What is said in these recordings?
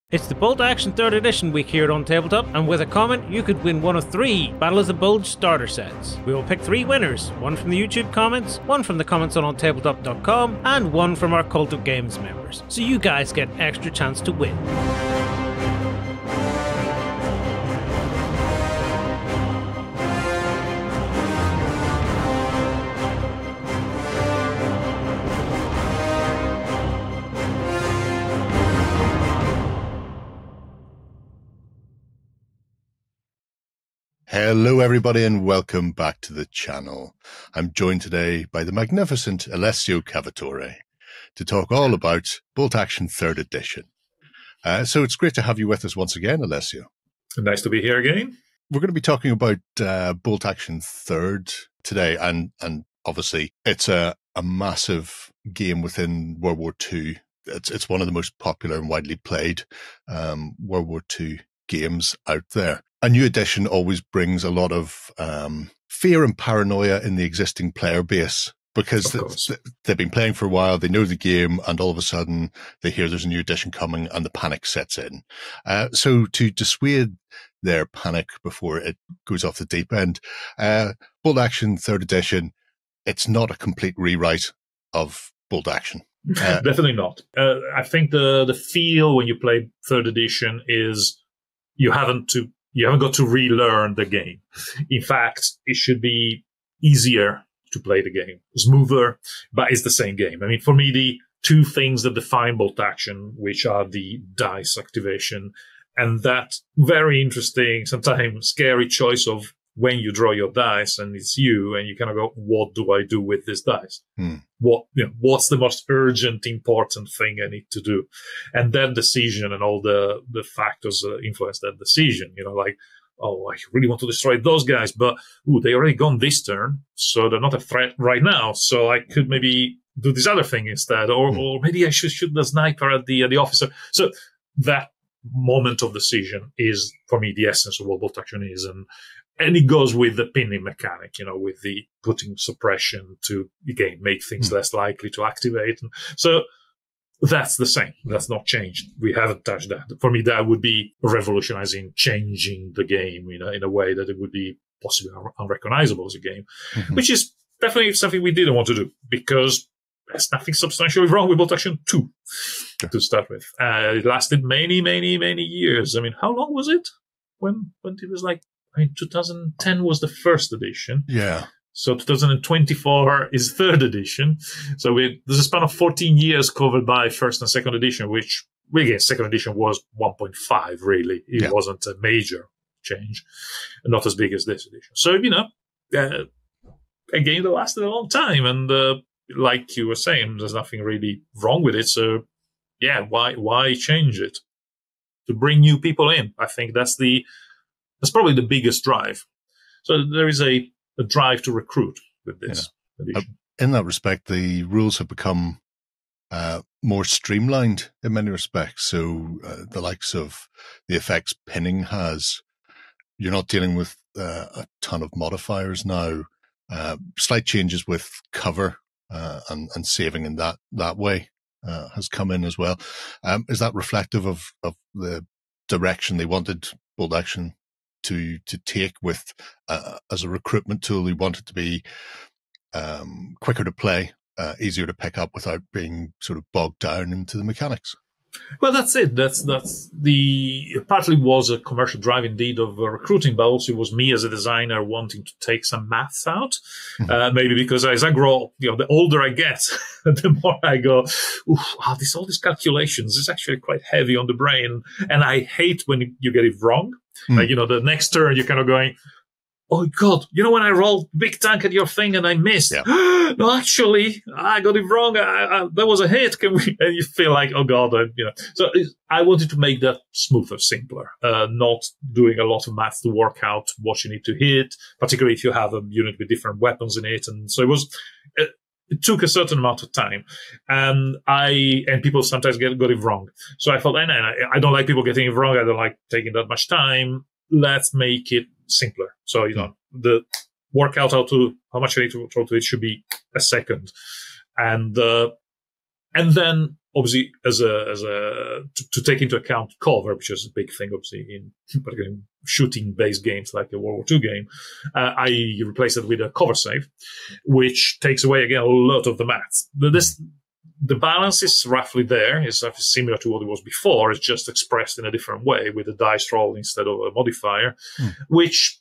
It's the Bolt Action 3rd Edition week here at OnTableTop, and with a comment, you could win one of 3 Battle of the Bulge Starter Sets. We will pick 3 winners, one from the YouTube comments, one from the comments on OnTableTop.com, and one from our Cult of Games members. So you guys get an extra chance to win. Hello everybody and welcome back to the channel. I'm joined today by the magnificent Alessio Cavatore to talk all about Bolt Action 3rd Edition. So it's great to have you with us once again, Alessio. Nice to be here again. We're going to be talking about Bolt Action 3rd today, and obviously it's a massive game within World War II. It's one of the most popular and widely played World War II games out there. A new edition always brings a lot of fear and paranoia in the existing player base because they've been playing for a while, they know the game, and all of a sudden they hear there's a new edition coming and the panic sets in. So to dissuade their panic before it goes off the deep end, Bolt Action 3rd Edition, it's not a complete rewrite of Bolt Action. Definitely not. I think the feel when you play 3rd Edition is you haven't got to relearn the game. In fact, it should be easier to play the game, smoother, but it's the same game. I mean, for me, the 2 things that define Bolt Action, which are the dice activation and that very interesting, sometimes scary choice of when you draw your dice and it's you, and you kind of go, what do I do with this dice? What's the most urgent, important thing I need to do? And that decision and all the factors influence that decision, like, oh, I really want to destroy those guys, but they already gone this turn, so they're not a threat right now. So I could maybe do this other thing instead, or maybe I should shoot the sniper at the officer. So that moment of decision is, for me, the essence of what Bolt Action is, and it goes with the pinning mechanic, with the putting suppression to, again, make things less likely to activate. And so that's the same. That's not changed. We haven't touched that. For me, that would be revolutionizing, changing the game, in a way that it would be possibly unrecognizable as a game, which is definitely something we didn't want to do because there's nothing substantially wrong with Bolt Action 2 to start with. It lasted many, many, many years. I mean, how long was it when it was like, 2010 was the 1st edition. Yeah. So 2024 is 3rd edition. So there's a span of 14 years covered by 1st and 2nd edition, which, again, 2nd edition was 1.5, really. It wasn't a major change, not as big as this edition. So, a game that lasted a long time. And like you were saying, there's nothing really wrong with it. So, why change it? To bring new people in. I think that's probably the biggest drive. So there is a drive to recruit with this edition. In that respect, the rules have become more streamlined in many respects. So the likes of the effects pinning you're not dealing with a ton of modifiers now. Slight changes with cover and saving in that way has come in as well. Is that reflective of the direction they wanted Bolt Action to take with as a recruitment tool? They want it to be quicker to play, easier to pick up without being sort of bogged down into the mechanics. Well, that's it. That's it partly was a commercial drive indeed of recruiting, but also it was me as a designer wanting to take some maths out. Maybe because as I grow, the older I get, the more I go, all these calculations is actually quite heavy on the brain. And I hate when you get it wrong. Like, the next turn you're kind of going, oh God, when I rolled big tank at your thing and I missed. Yeah. No, actually, I got it wrong. That was a hit. And you feel like, oh God, So I wanted to make that smoother, simpler, not doing a lot of math to work out what you need to hit, particularly if you have a unit with different weapons in it. And so it took a certain amount of time, and people sometimes got it wrong. So I thought, I don't like people getting it wrong. I don't like taking that much time. Let's make it simpler. So, the work out how much I need to throw to it should be a second. And then obviously, to take into account cover, which is a big thing, obviously, in particularly shooting-based games like a World War II game, I replaced it with a cover save, which takes away, again, a lot of the math. The balance is roughly there. It's similar to what it was before. It's just expressed in a different way with a dice roll instead of a modifier, which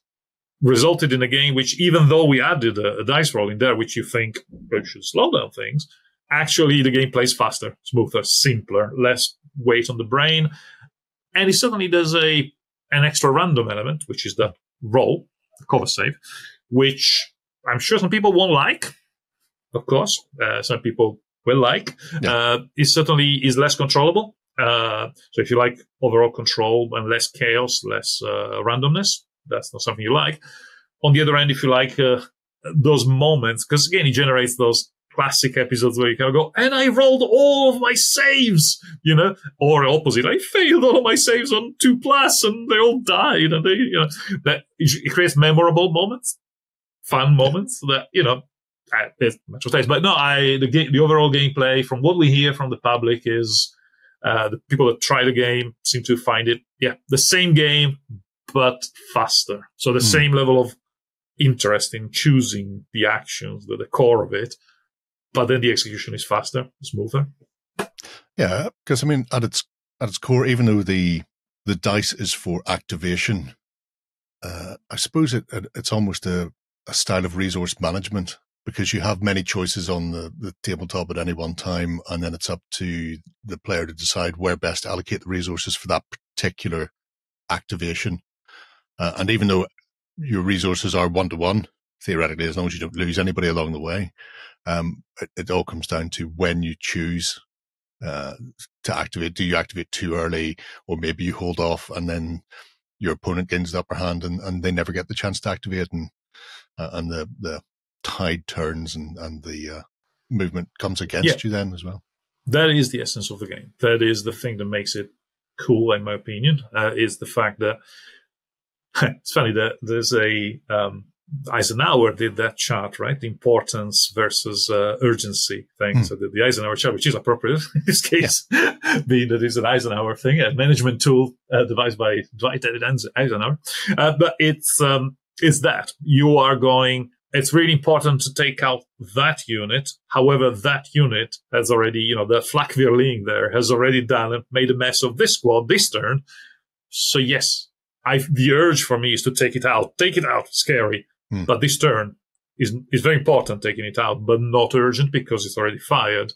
resulted in a game which, even though we added a dice roll in there, which you think should slow down things, actually the game plays faster, smoother, simpler, less weight on the brain. And it certainly does an extra random element, which is the roll, the cover save, which I'm sure some people won't like, of course. Some people will like. Yeah. It certainly is less controllable. So if you like overall control and less chaos, less randomness, that's not something you like. On the other end, if you like those moments, because again, it generates those classic episodes where you kind of go, and I rolled all of my saves, or opposite, I failed all of my saves on 2+ and they all died, and that it creates memorable moments, fun moments that, there's much of taste. But no, the overall gameplay, from what we hear from the public, is the people that try the game seem to find it, the same game, but faster. So the same level of interest in choosing the actions, the core of it, but then the execution is faster, smoother. Yeah, because I mean, at its core, even though the dice is for activation, I suppose it's almost a style of resource management, because you have many choices on the tabletop at any one time, and then it's up to the player to decide where best to allocate the resources for that particular activation. And even though your resources are 1-to-1, theoretically, as long as you don't lose anybody along the way, it all comes down to when you choose to activate. Do you activate too early, or maybe you hold off and then your opponent gains the upper hand and they never get the chance to activate, and the tide turns and the movement comes against you then as well. That is the essence of the game. That is the thing that makes it cool, in my opinion, is the fact that it's funny that there's Eisenhower did that chart, right? The importance versus urgency thing. So the Eisenhower chart, which is appropriate in this case, being that it's an Eisenhower thing, a management tool devised by Dwight Eisenhower. But it's that you are going. It's really important to take out that unit. However, that unit has already, the Flakvirling there has already made a mess of this squad this turn. So yes, the urge for me is to take it out. Take it out. Scary. But this turn is very important, taking it out, but not urgent because it's already fired.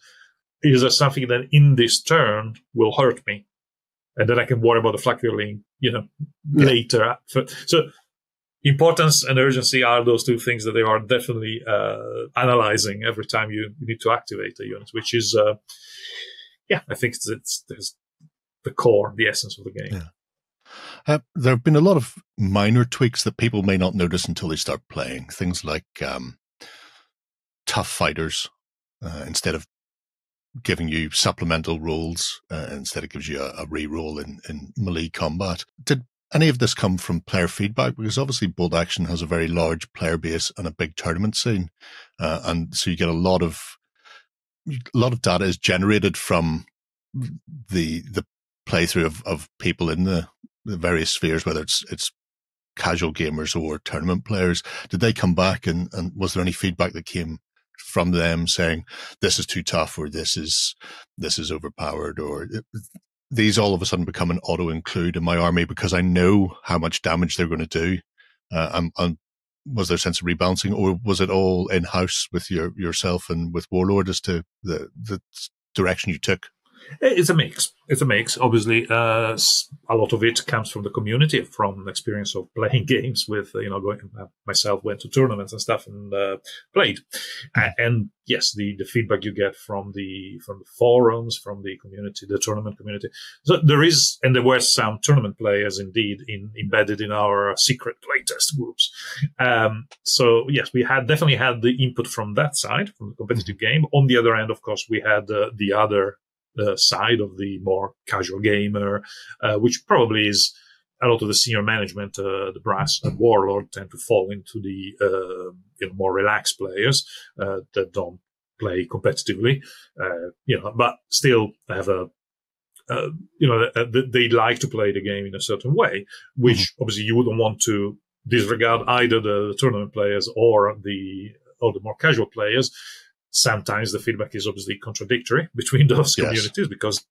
Is there something that in this turn will hurt me? And then I can worry about the Flakvirling, later. So importance and urgency are those two things that they are definitely analyzing every time you need to activate a unit, which is, I think it's the core, the essence of the game. Yeah. There have been a lot of minor tweaks that people may not notice until they start playing. Things like tough fighters, instead of giving you supplemental rolls, instead it gives you a re-roll in melee combat. Did any of this come from player feedback? Because obviously Bolt Action has a very large player base and a big tournament scene, and so you get a lot of data is generated from the playthrough of people in the various spheres, whether it's casual gamers or tournament players. Did they come back and was there any feedback that came from them saying this is too tough, or this is overpowered, or these all of a sudden become an auto include in my army because I know how much damage they're going to do? And was there a sense of rebalancing, or was it all in house with yourself and with Warlord as to the direction you took? It's a mix. Obviously, a lot of it comes from the community, from experience of playing games with, myself went to tournaments and stuff and played. And yes, the feedback you get from the forums, from the community, the tournament community. So there were some tournament players indeed embedded in our secret playtest groups. So yes, we definitely had the input from that side, from the competitive game. On the other end, of course, we had the other side of the more casual gamer, which probably is a lot of the senior management, the brass and Warlord tend to fall into the more relaxed players that don't play competitively, but still have they like to play the game in a certain way, which obviously you wouldn't want to disregard either the tournament players or the more casual players. Sometimes the feedback is obviously contradictory between those communities because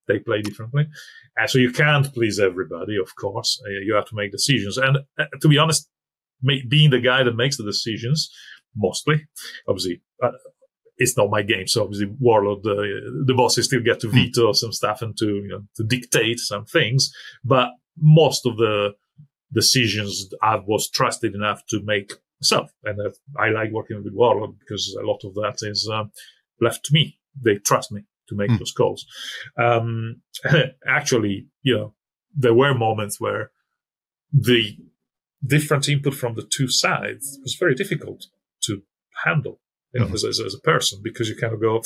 they play differently. So you can't please everybody, of course. You have to make decisions. And to be honest, being the guy that makes the decisions, mostly, obviously, it's not my game. So obviously, Warlord, the bosses still get to veto some stuff and to dictate some things. But most of the decisions I was trusted enough to make myself. And I like working with Warlord because a lot of that is left to me. They trust me to make those calls. Actually, there were moments where the different input from the two sides was very difficult to handle, as a person, because you kind of go,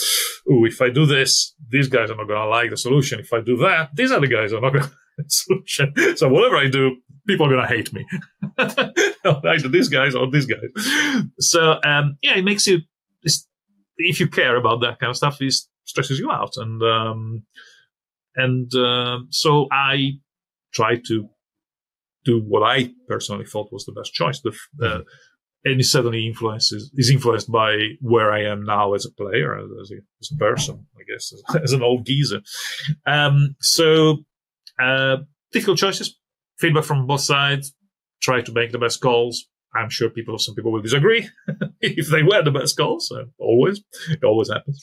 "Oh, if I do this, these guys are not going to like the solution. If I do that, these other guys are not going to like the solution. So whatever I do, people are going to hate me. Either these guys or these guys." So, it makes you, if you care about that kind of stuff, it stresses you out. So I try to do what I personally thought was the best choice. And it certainly is influenced by where I am now as a player, as a person, I guess, as an old geezer. Difficult choices, feedback from both sides, try to make the best calls. I'm sure some people will disagree if they were the best calls. It always happens.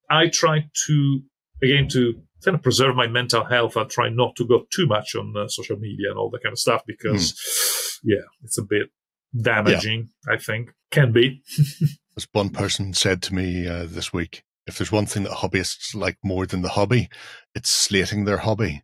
I try to kind of preserve my mental health. I try not to go too much on social media and all that kind of stuff because, it's a bit damaging, I think. Can be. As one person said to me this week, if there's one thing that hobbyists like more than the hobby, it's slating their hobby.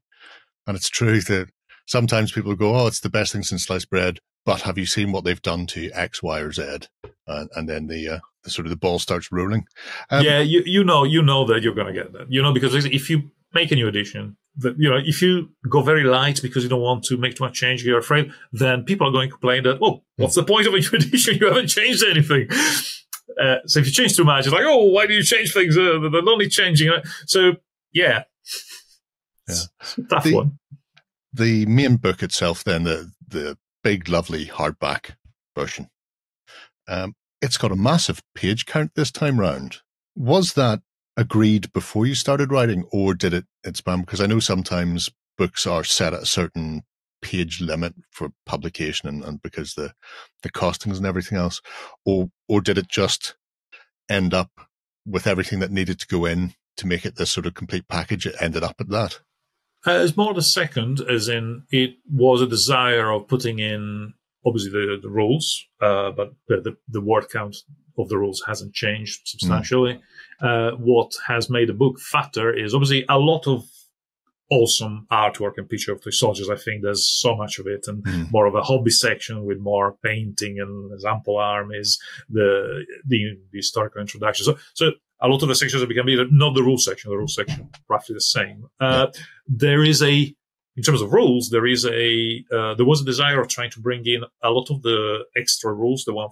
And it's true that sometimes people go, "Oh, it's the best thing since sliced bread," but have you seen what they've done to X, Y, or Z? And then the sort of the ball starts rolling. You know that you're going to get that. Because if you make a new edition, if you go very light because you don't want to make too much change, you're afraid, then people are going to complain that, what's the point of a new edition? You haven't changed anything. So if you change too much, it's like, why do you change things? They're only changing. So, tough one. The main book itself, then, the big, lovely hardback version, it's got a massive page count this time round. Was that agreed before you started writing, or did it expand? Because I know sometimes books are set at a certain page limit for publication and because the costings and everything else, or did it just end up with everything that needed to go in to make it this sort of complete package? It ended up at that. It's more the second, as in it was a desire of putting in, obviously, the rules, but the word count of the rules hasn't changed substantially. What has made the book fatter is obviously a lot of awesome artwork and picture of the soldiers. I think there's so much of it, and more of a hobby section with more painting and example armies, the historical introduction. So a lot of the sections have become either not the rule section, roughly the same. There is in terms of rules, there was a desire of trying to bring in a lot of the extra rules, the one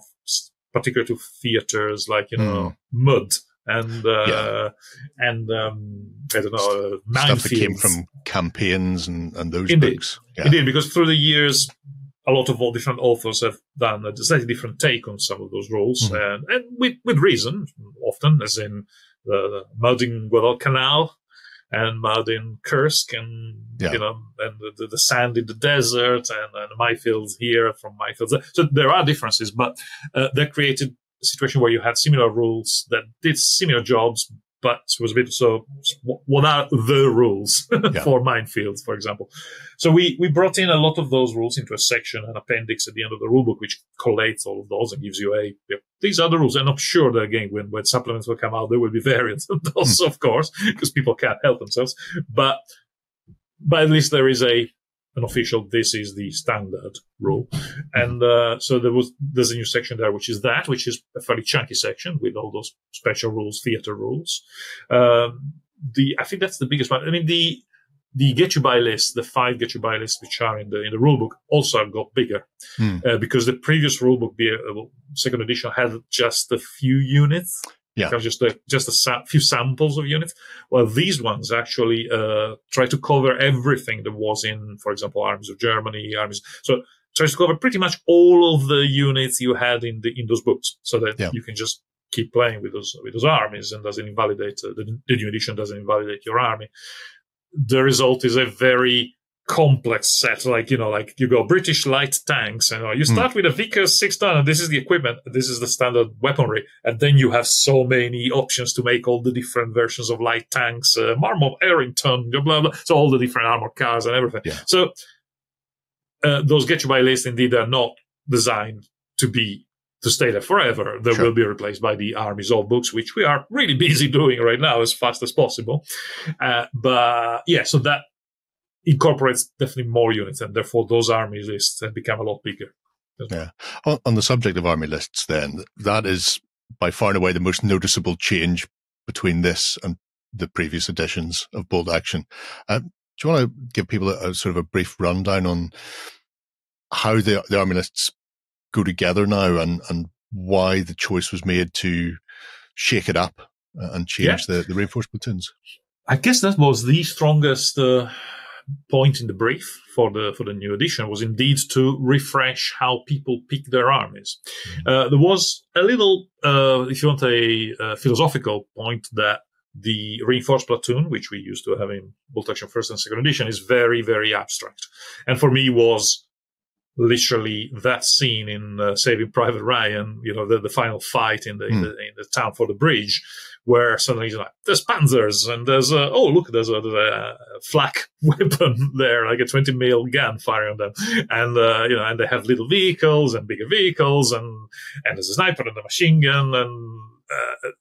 particular to theaters, like, mud and I don't know, minefields. Stuff that came from campaigns and those books. Yeah. Indeed, because through the years, a lot of all different authors have done a slightly different take on some of those rules, and with reason, often, as in the mud in Guadalcanal and mud in Kursk, and and the sand in the desert, and minefields here from minefields. So there are differences, but that created a situation where you had similar rules that did similar jobs, but was a bit so. What are the rules for minefields, for example? So we brought in a lot of those rules into a section, an appendix at the end of the rulebook, which collates all of those and gives you these are the rules. And I'm sure that, again, when supplements will come out, there will be variants of those, of course, because people can't help themselves. But at least there is an official, this is the standard rule. And so there's a new section there, which is a fairly chunky section with all those special rules, theater rules. I think that's the biggest one. I mean, the get you by list, the 5 get you by lists which are in the rulebook, also got bigger because the previous rulebook, second edition, had just a few units. Yeah, just a few samples of units. Well, these ones actually try to cover everything that was in, for example, Armies of Germany, armies. So tries to cover pretty much all of the units you had in those books, so that you can just keep playing with those armies, and doesn't invalidate the new edition doesn't invalidate your army. The result is a very complex set, like you go British light tanks, and you start with a Vickers 6 ton, and this is the equipment, this is the standard weaponry, and then you have so many options to make all the different versions of light tanks, Marmot, Arrington, blah blah blah, so all the different armored cars and everything. Yeah. So those get you by list indeed are not designed to stay there forever. They will be replaced by the armies of books, which we are really busy doing right now as fast as possible. But yeah, so that incorporates definitely more units, and therefore those army lists have become a lot bigger. Yeah. On the subject of army lists, then, that is by far and away the most noticeable change between this and the previous editions of Bolt Action. Do you want to give people a sort of a brief rundown on how the army lists go together now, and why the choice was made to shake it up and change the reinforced platoons? I guess that was the strongest point in the brief for the new edition, was indeed to refresh how people pick their armies. There was a little, if you want, a philosophical point that the reinforced platoon, which we used to have in Bolt Action First and Second Edition, is very, very abstract, and for me was literally that scene in Saving Private Ryan, the final fight in the town for the bridge, where suddenly there's panzers, and there's there's a flak weapon there, like a 20 mil gun firing on them, and and they have little vehicles and bigger vehicles, and there's a sniper and a machine gun,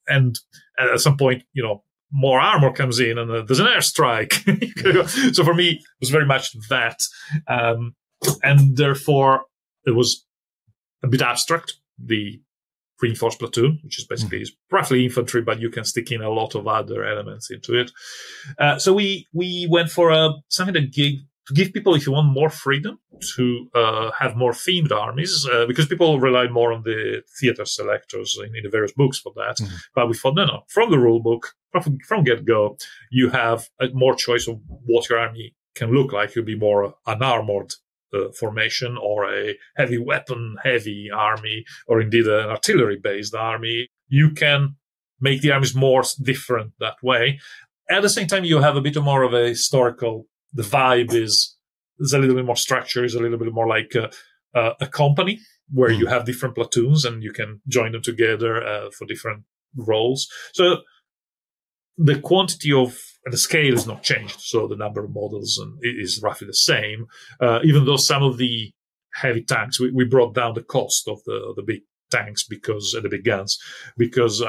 and at some point more armor comes in, and there's an airstrike. So for me, it was very much that. And therefore, it was a bit abstract, the reinforced platoon, which is basically roughly infantry, but you can stick in a lot of other elements into it. So we went for something to give people, if you want, more freedom to have more themed armies, because people relied more on the theater selectors in the various books for that. But we thought, no, from the rule book, from get-go, you have more choice of what your army can look like. You'll be more unarmored formation, or a heavy army, or indeed an artillery-based army. You can make the armies more different that way. At the same time, you have a bit more of a historical. The vibe is a little bit more structure, is a little bit more like a company where you have different platoons and you can join them together for different roles. So the quantity of the scale is not changed, so the number of models is roughly the same. Even though some of the heavy tanks, we brought down the cost of the big tanks the big guns, because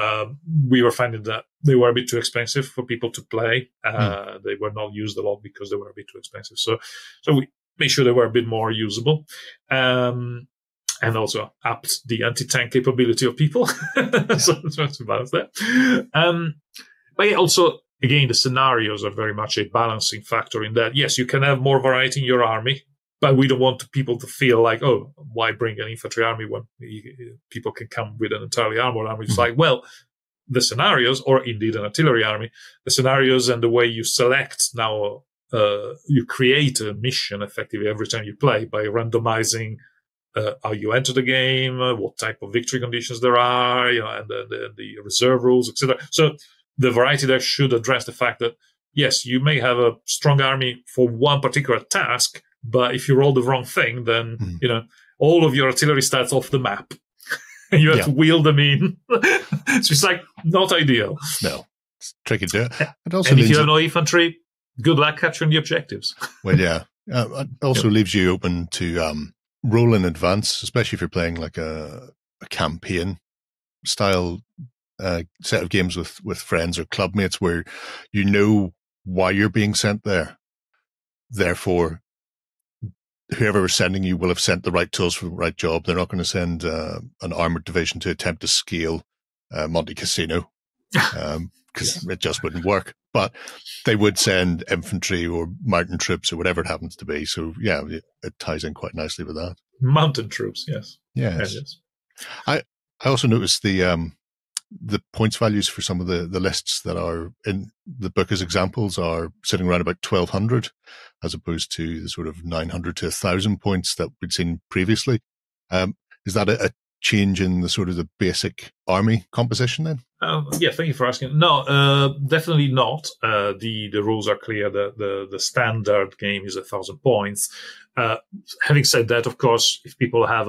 we were finding that they were a bit too expensive for people to play. They were not used a lot because they were a bit too expensive. So we made sure they were a bit more usable, and also upped the anti-tank capability of people. So that's about that. But yeah, also, again, the scenarios are very much a balancing factor in that, yes, you can have more variety in your army, but we don't want people to feel like, oh, why bring an infantry army when people can come with an entirely armored army? It's like, well, the scenarios, or indeed an artillery army, the scenarios and the way you select now, you create a mission effectively every time you play by randomizing how you enter the game, what type of victory conditions there are, and the reserve rules, etc. So the variety there should address the fact that, yes, you may have a strong army for one particular task, but if you roll the wrong thing, then, all of your artillery starts off the map. And you have to wheel them in. So it's like, not ideal. No, it's tricky to do it. And if you have no infantry, good luck capturing the objectives. Well, yeah. It also leaves you open to roll in advance, especially if you're playing like a campaign style set of games with friends or clubmates, where you know why you're being sent there. Therefore, whoever is sending you will have sent the right tools for the right job. They're not going to send an armored division to attempt to scale Monte Cassino, because it just wouldn't work. But they would send infantry or mountain troops or whatever it happens to be. So yeah, it ties in quite nicely with that. Mountain troops, yes. Yes. Yes. I also noticed the points values for some of the lists that are in the book as examples are sitting around about 1,200, as opposed to the sort of 900 to 1,000 points that we'd seen previously. Is that a change in the sort of the basic army composition then? Yeah, thank you for asking. No, definitely not. The rules are clear. The standard game is 1,000 points. Having said that, of course, if people have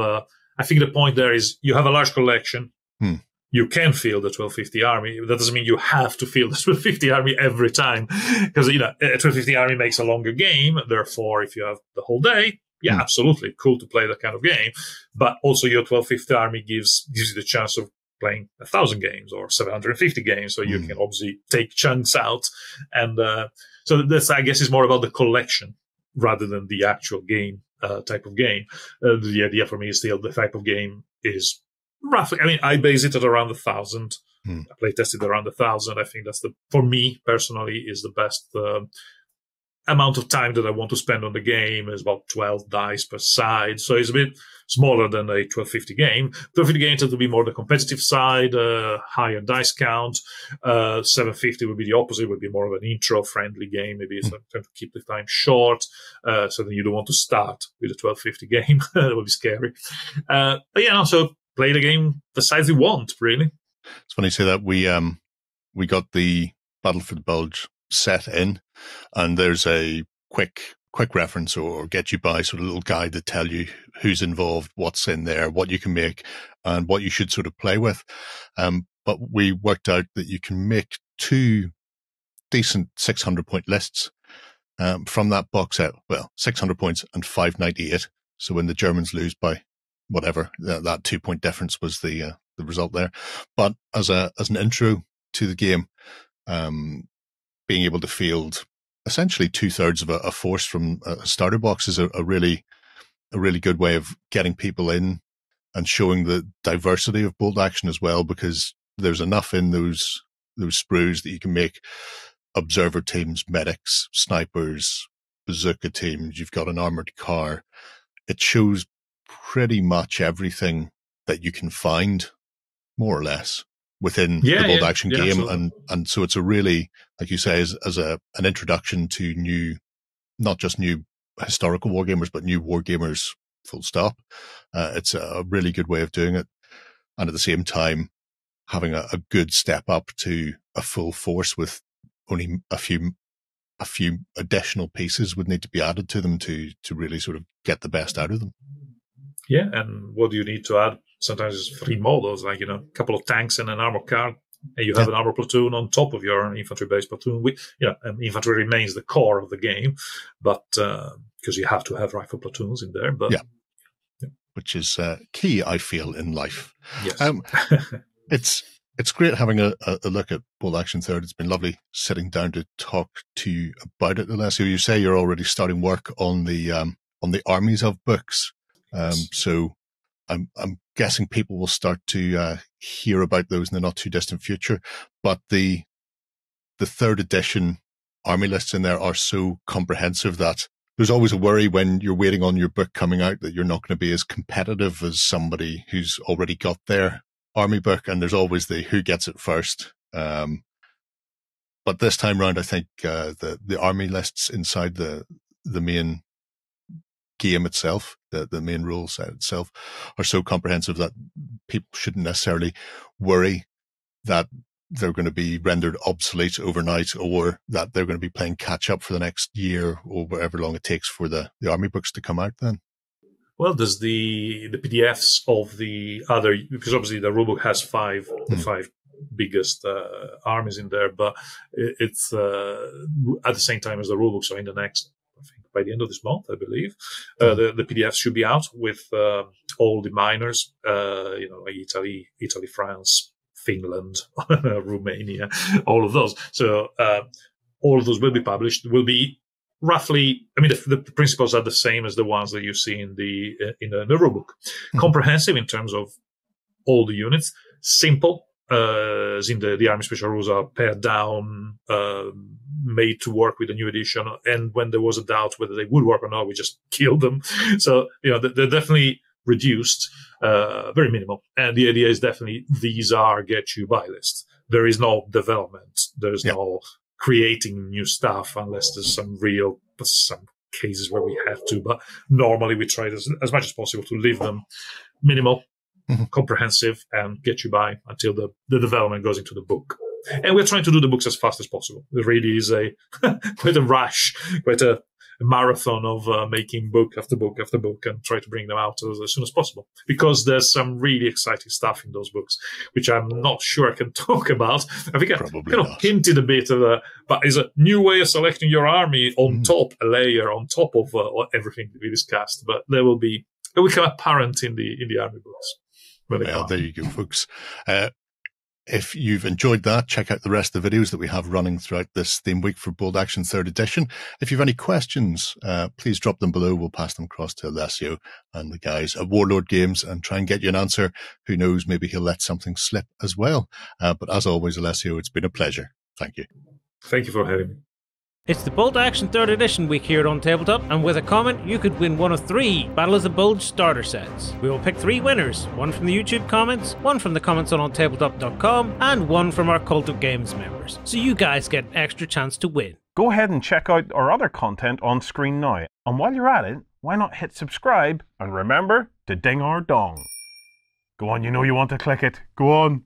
I think the point there is you have a large collection. You can field the 1250 army. That doesn't mean you have to field the 1250 army every time, because a 1250 army makes a longer game. Therefore, if you have the whole day, yeah, absolutely cool to play that kind of game. But also, your 1250 army gives you the chance of playing 1,000 games or 750 games, so you can obviously take chunks out. And so this, I guess, is more about the collection rather than the actual game type of game. The idea for me is still the type of game is roughly, I mean, I base it at around 1,000. I play tested around 1,000. I think that's for me personally, is the best amount of time that I want to spend on the game. Is about 12 dice per side. So it's a bit smaller than a 1250 game. 1250 game tends to be more the competitive side, higher dice count. 750 would be the opposite, would be more of an intro-friendly game. Maybe it's trying to keep the time short, so then you don't want to start with a 1250 game. That would be scary. But yeah, so play the game the size you want, really. It's funny you say that. We got the Battle for the Bulge set in, and there's a quick reference or get you by sort of little guide to tell you who's involved, what's in there, what you can make, and what you should sort of play with. But we worked out that you can make 2 decent 600-point lists from that box set. Well, 600 points and 598. So when the Germans lose by whatever, that 2-point difference was the result there. But as an intro to the game, being able to field essentially 2/3 of a force from a starter box is a really good way of getting people in and showing the diversity of bolt action as well, because there's enough in those sprues that you can make observer teams, medics, snipers, bazooka teams. You've got an armored car. It shows pretty much everything that you can find, more or less, within the bolt action game. Absolutely. And so it's a really, like you say, as an introduction to not just new historical wargamers, but new wargamers, full stop. It's a really good way of doing it. And at the same time, having a good step up to a full force with only a few additional pieces would need to be added to them to really sort of get the best out of them. Yeah, and what do you need to add? Sometimes it's 3 models, like, a couple of tanks and an armored car, and you have an armor platoon on top of your infantry-based platoon. Infantry remains the core of the game, but because you have to have rifle platoons in there. But which is key, I feel, in life. Yes. It's great having a look at Bolt Action Third. It's been lovely sitting down to talk to you about it, Alessio. You say you're already starting work on the armies of books. So I'm guessing people will start to hear about those in the not too distant future. But the 3rd edition army lists in there are so comprehensive that there's always a worry when you're waiting on your book coming out that you're not going to be as competitive as somebody who's already got their army book. And there's always the who gets it first. But this time round, I think the army lists inside the main game itself, the main rule set itself, are so comprehensive that people shouldn't necessarily worry that they're going to be rendered obsolete overnight, or that they're going to be playing catch up for the next year or whatever long it takes for the army books to come out then. Well, there's the PDFs of the other, because obviously the rulebook has the 5 biggest armies in there, but it's at the same time as the rulebook. So in the next, I think by the end of this month, I believe, the PDFs should be out with all the minors, like Italy, France, Finland, Romania, all of those. So all of those will be published. Will be roughly, I mean, the principles are the same as the ones that you see in the rulebook. Comprehensive in terms of all the units, simple as in the Army Special Rules are pared down, made to work with the new edition. And when there was a doubt whether they would work or not, we just killed them. So, they're definitely reduced, very minimal. And the idea is definitely these are get you buy lists. There is no development. There's no creating new stuff unless there's some cases where we have to. But normally we try as much as possible to leave them minimal, comprehensive, and get you by until the development goes into the book. And we're trying to do the books as fast as possible. It really is quite a rush, quite a marathon of making book after book after book and try to bring them out as soon as possible. Because there's some really exciting stuff in those books, which I'm not sure I can talk about. I think I kind of hinted a bit of but it's a new way of selecting your army on top, a layer on top of everything that we discussed. But it will become apparent in the army books. Well, there you go, folks. If you've enjoyed that, check out the rest of the videos that we have running throughout this theme week for Bold Action 3rd edition. If you have any questions, please drop them below. We'll pass them across to Alessio and the guys at Warlord Games and try and get you an answer. Who knows, maybe he'll let something slip as well. But as always, Alessio, it's been a pleasure. Thank you. Thank you for having me. It's the Bold Action 3rd edition week here at OnTableTop, and with a comment, you could win one of 3 Battle of the Bulge starter sets. We will pick 3 winners, one from the YouTube comments, one from the comments on OnTableTop.com, and one from our Cult of Games members. So you guys get an extra chance to win. Go ahead and check out our other content on screen now. And while you're at it, why not hit subscribe, and remember to ding our dong. Go on, you know you want to click it. Go on.